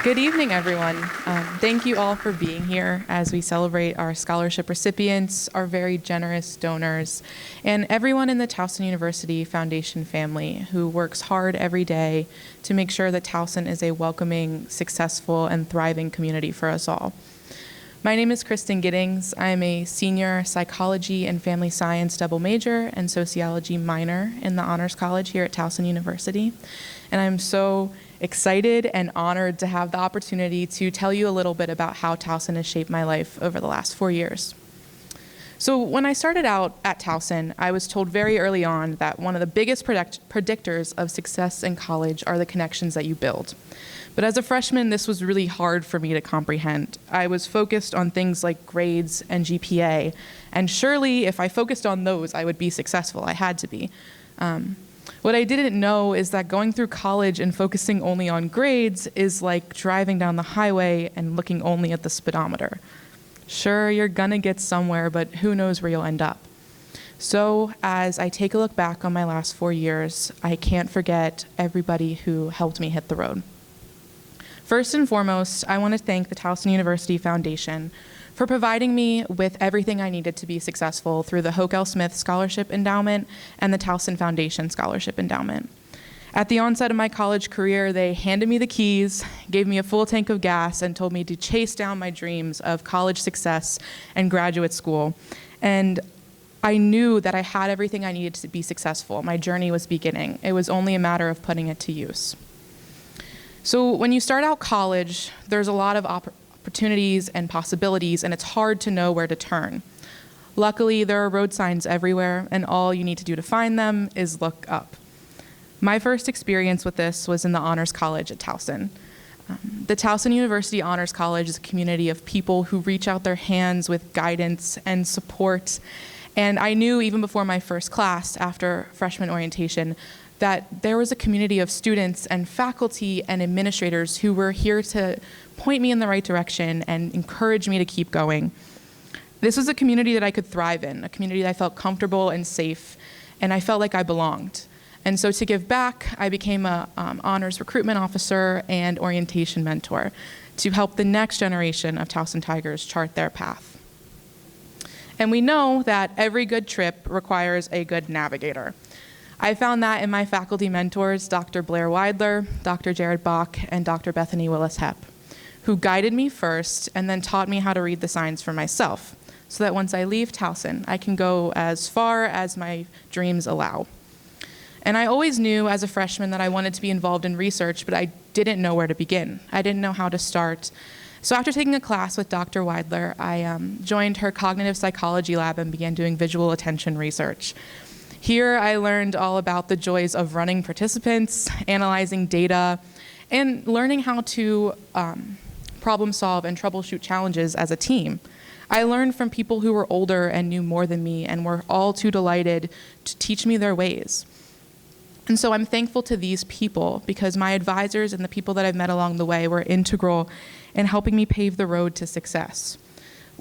Good evening, everyone. Thank you all for being here as we celebrate our scholarship recipients, our very generous donors, and everyone in the Towson University Foundation family who works hard every day to make sure that Towson is a welcoming, successful, and thriving community for us all. My name is Kristen Giddings. I am a senior psychology and family science double major and sociology minor in the Honors College here at Towson University. And I'm so excited and honored to have the opportunity to tell you a little bit about how Towson has shaped my life over the last 4 years. So when I started out at Towson, I was told very early on that one of the biggest predictors of success in college are the connections that you build. But as a freshman, this was really hard for me to comprehend. I was focused on things like grades and GPA, and surely if I focused on those, I would be successful. I had to be. What I didn't know is that going through college and focusing only on grades is like driving down the highway and looking only at the speedometer. Sure, you're gonna get somewhere, but who knows where you'll end up. So as I take a look back on my last 4 years, I can't forget everybody who helped me hit the road. First and foremost, I want to thank the Towson University Foundation for providing me with everything I needed to be successful through the Hoke L. Smith Scholarship Endowment and the Towson Foundation Scholarship Endowment. At the onset of my college career, they handed me the keys, gave me a full tank of gas, and told me to chase down my dreams of college success and graduate school. And I knew that I had everything I needed to be successful. My journey was beginning. It was only a matter of putting it to use. So when you start out college, there's a lot of opportunities and possibilities, and it's hard to know where to turn. Luckily, there are road signs everywhere, and all you need to do to find them is look up. My first experience with this was in the Honors College at Towson. The Towson University Honors College is a community of people who reach out their hands with guidance and support. And I knew even before my first class, after freshman orientation, that there was a community of students and faculty and administrators who were here to point me in the right direction and encourage me to keep going. This was a community that I could thrive in, a community that I felt comfortable and safe, and I felt like I belonged. And so to give back, I became an honors recruitment officer and orientation mentor to help the next generation of Towson Tigers chart their path. And we know that every good trip requires a good navigator. I found that in my faculty mentors, Dr. Blair Weidler, Dr. Jared Bach, and Dr. Bethany Willis-Hepp, who guided me first and then taught me how to read the signs for myself, so that once I leave Towson, I can go as far as my dreams allow. And I always knew as a freshman that I wanted to be involved in research, but I didn't know where to begin. I didn't know how to start. So after taking a class with Dr. Weidler, I joined her cognitive psychology lab and began doing visual attention research. Here, I learned all about the joys of running participants, analyzing data, and learning how to problem solve and troubleshoot challenges as a team. I learned from people who were older and knew more than me and were all too delighted to teach me their ways. And so I'm thankful to these people because my advisors and the people that I've met along the way were integral in helping me pave the road to success.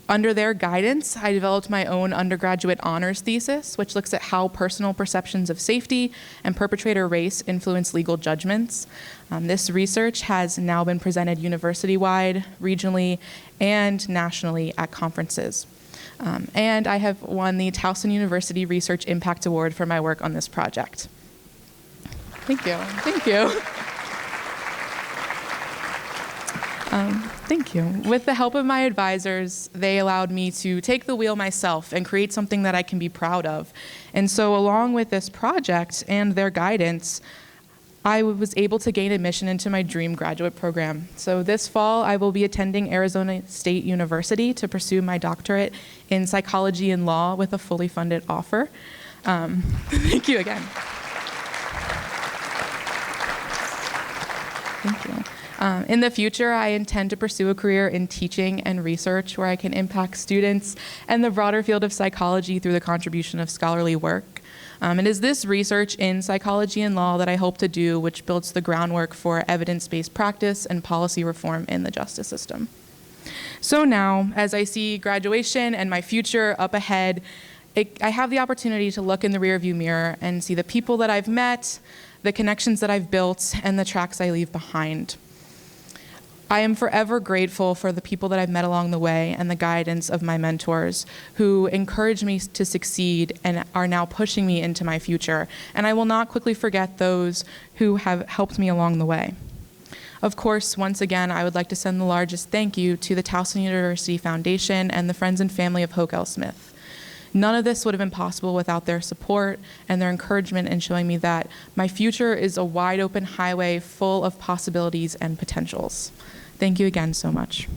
Under their guidance, I developed my own undergraduate honors thesis, which looks at how personal perceptions of safety and perpetrator race influence legal judgments. This research has now been presented university-wide, regionally, and nationally at conferences. And I have won the Towson University Research Impact Award for my work on this project. Thank you. Thank you. Thank you. With the help of my advisors, they allowed me to take the wheel myself and create something that I can be proud of. And so along with this project and their guidance, I was able to gain admission into my dream graduate program. So this fall, I will be attending Arizona State University to pursue my doctorate in psychology and law with a fully funded offer. Thank you again. Thank you. In the future, I intend to pursue a career in teaching and research where I can impact students and the broader field of psychology through the contribution of scholarly work. It is this research in psychology and law that I hope to do, which builds the groundwork for evidence-based practice and policy reform in the justice system. So now, as I see graduation and my future up ahead, I have the opportunity to look in the rearview mirror and see the people that I've met, the connections that I've built, and the tracks I leave behind. I am forever grateful for the people that I've met along the way and the guidance of my mentors who encouraged me to succeed and are now pushing me into my future. And I will not quickly forget those who have helped me along the way. Of course, once again, I would like to send the largest thank you to the Towson University Foundation and the friends and family of Hoke L. Smith. None of this would have been possible without their support and their encouragement in showing me that my future is a wide open highway full of possibilities and potentials. Thank you again so much.